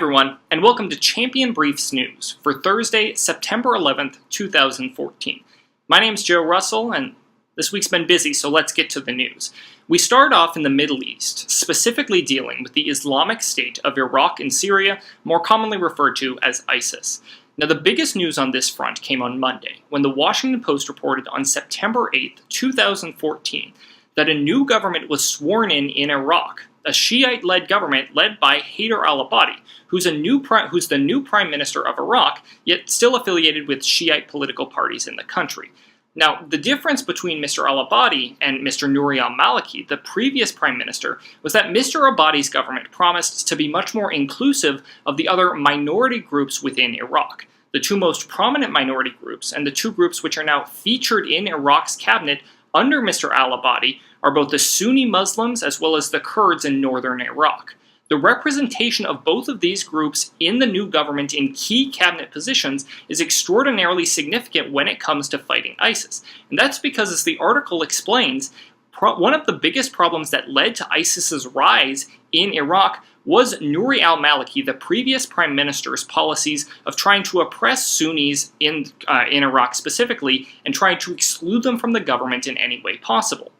everyone, and welcome to Champion Briefs News for Thursday, September 11th, 2014. My name's Joe Russell, and this week's been busy, so let's get to the news. We start off in the Middle East, specifically dealing with the Islamic State of Iraq and Syria, more commonly referred to as ISIS. Now, the biggest news on this front came on Monday, when the Washington Post reported on September 8th, 2014, that a new government was sworn in Iraq, a Shiite-led government led by Haider al-Abadi, who's the new prime minister of Iraq, yet still affiliated with Shiite political parties in the country. Now, the difference between Mr. al-Abadi and Mr. Nouri al-Maliki, the previous prime minister, was that Mr. Abadi's government promised to be much more inclusive of the other minority groups within Iraq. The two most prominent minority groups, and the two groups which are now featured in Iraq's cabinet under Mr. al-Abadi, are both the Sunni Muslims as well as the Kurds in northern Iraq. The representation of both of these groups in the new government in key cabinet positions is extraordinarily significant when it comes to fighting ISIS. And that's because, as the article explains, one of the biggest problems that led to ISIS's rise in Iraq was Nouri al-Maliki, the previous prime minister's policies of trying to oppress Sunnis in Iraq specifically and trying to exclude them from the government in any way possible.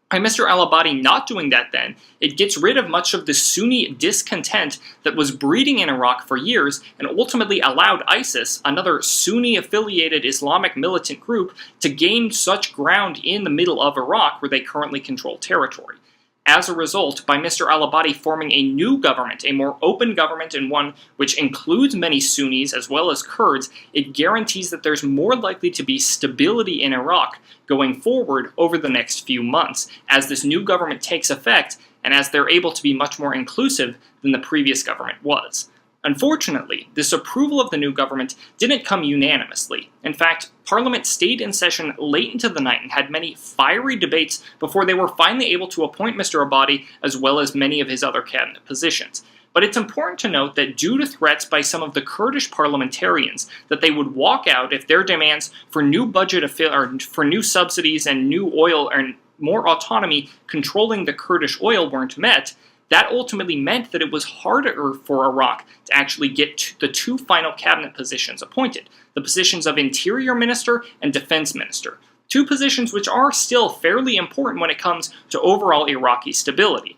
By Mr. al-Abadi not doing that then, it gets rid of much of the Sunni discontent that was breeding in Iraq for years and ultimately allowed ISIS, another Sunni-affiliated Islamic militant group, to gain such ground in the middle of Iraq where they currently control territory. As a result, by Mr. al-Abadi forming a new government, a more open government and one which includes many Sunnis as well as Kurds, it guarantees that there's more likely to be stability in Iraq going forward over the next few months, as this new government takes effect and as they're able to be much more inclusive than the previous government was. Unfortunately, this approval of the new government didn't come unanimously. In fact, Parliament stayed in session late into the night and had many fiery debates before they were finally able to appoint Mr. Abadi as well as many of his other cabinet positions. But it's important to note that due to threats by some of the Kurdish parliamentarians that they would walk out if their demands for new for new subsidies and new oil and more autonomy controlling the Kurdish oil weren't met, that ultimately meant that it was harder for Iraq to actually get the two final cabinet positions appointed, the positions of Interior Minister and Defense Minister, two positions which are still fairly important when it comes to overall Iraqi stability.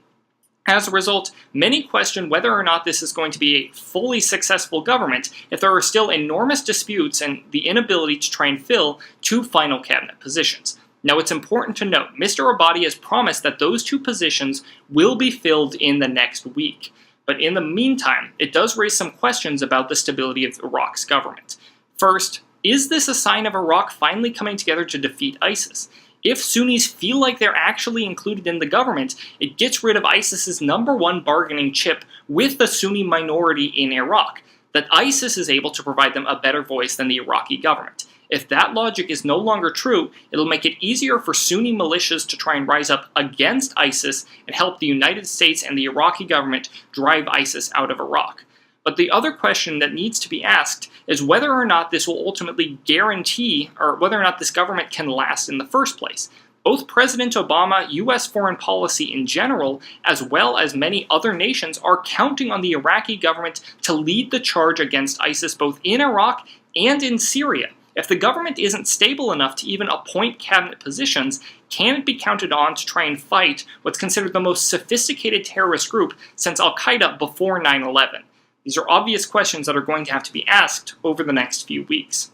As a result, many question whether or not this is going to be a fully successful government if there are still enormous disputes and the inability to try and fill two final cabinet positions. Now, it's important to note, Mr. Abadi has promised that those two positions will be filled in the next week. But in the meantime, it does raise some questions about the stability of Iraq's government. First, is this a sign of Iraq finally coming together to defeat ISIS? If Sunnis feel like they're actually included in the government, it gets rid of ISIS's #1 bargaining chip with the Sunni minority in Iraq, that ISIS is able to provide them a better voice than the Iraqi government. If that logic is no longer true, it'll make it easier for Sunni militias to try and rise up against ISIS and help the United States and the Iraqi government drive ISIS out of Iraq. But the other question that needs to be asked is whether or not this will ultimately guarantee, or whether or not this government can last in the first place. Both President Obama, U.S. foreign policy in general, as well as many other nations, are counting on the Iraqi government to lead the charge against ISIS both in Iraq and in Syria. If the government isn't stable enough to even appoint cabinet positions, can it be counted on to try and fight what's considered the most sophisticated terrorist group since Al-Qaeda before 9/11? These are obvious questions that are going to have to be asked over the next few weeks.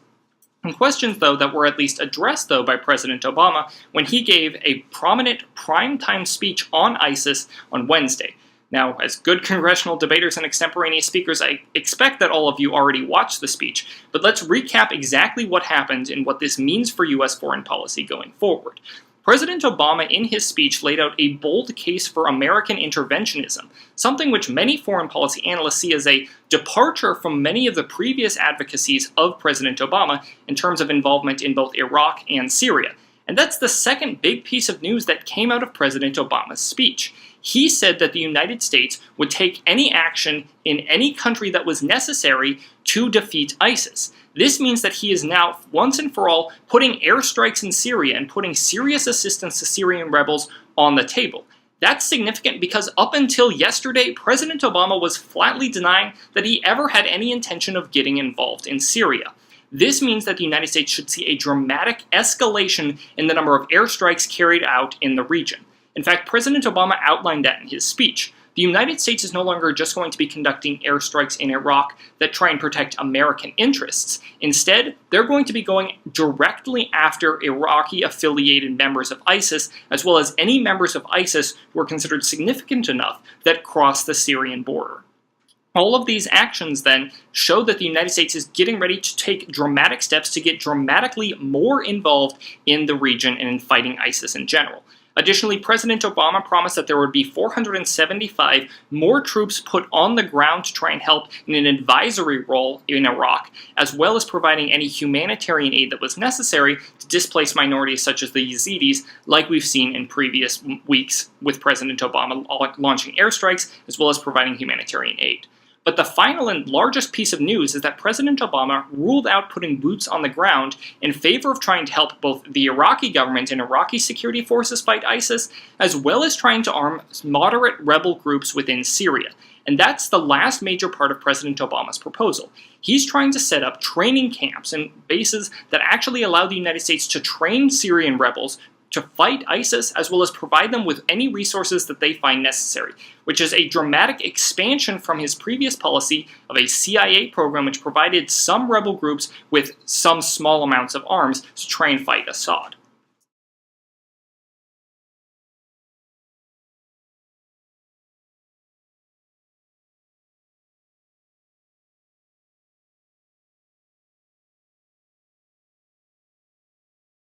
And questions, though, that were at least addressed, though, by President Obama when he gave a prominent primetime speech on ISIS on Wednesday. Now, as good congressional debaters and extemporaneous speakers, I expect that all of you already watched the speech, but let's recap exactly what happened and what this means for U.S. foreign policy going forward. President Obama, in his speech, laid out a bold case for American interventionism, something which many foreign policy analysts see as a departure from many of the previous advocacies of President Obama in terms of involvement in both Iraq and Syria. And that's the second big piece of news that came out of President Obama's speech. He said that the United States would take any action in any country that was necessary to defeat ISIS. This means that he is now, once and for all, putting airstrikes in Syria and putting serious assistance to Syrian rebels on the table. That's significant because up until yesterday, President Obama was flatly denying that he ever had any intention of getting involved in Syria. This means that the United States should see a dramatic escalation in the number of airstrikes carried out in the region. In fact, President Obama outlined that in his speech. The United States is no longer just going to be conducting airstrikes in Iraq that try and protect American interests. Instead, they're going to be going directly after Iraqi-affiliated members of ISIS, as well as any members of ISIS who are considered significant enough that cross the Syrian border. All of these actions, then, show that the United States is getting ready to take dramatic steps to get dramatically more involved in the region and in fighting ISIS in general. Additionally, President Obama promised that there would be 475 more troops put on the ground to try and help in an advisory role in Iraq, as well as providing any humanitarian aid that was necessary to displace minorities such as the Yazidis, like we've seen in previous weeks with President Obama launching airstrikes, as well as providing humanitarian aid. But the final and largest piece of news is that President Obama ruled out putting boots on the ground in favor of trying to help both the Iraqi government and Iraqi security forces fight ISIS, as well as trying to arm moderate rebel groups within Syria. And that's the last major part of President Obama's proposal. He's trying to set up training camps and bases that actually allow the United States to train Syrian rebels to fight ISIS, as well as provide them with any resources that they find necessary, which is a dramatic expansion from his previous policy of a CIA program which provided some rebel groups with some small amounts of arms to try and fight Assad.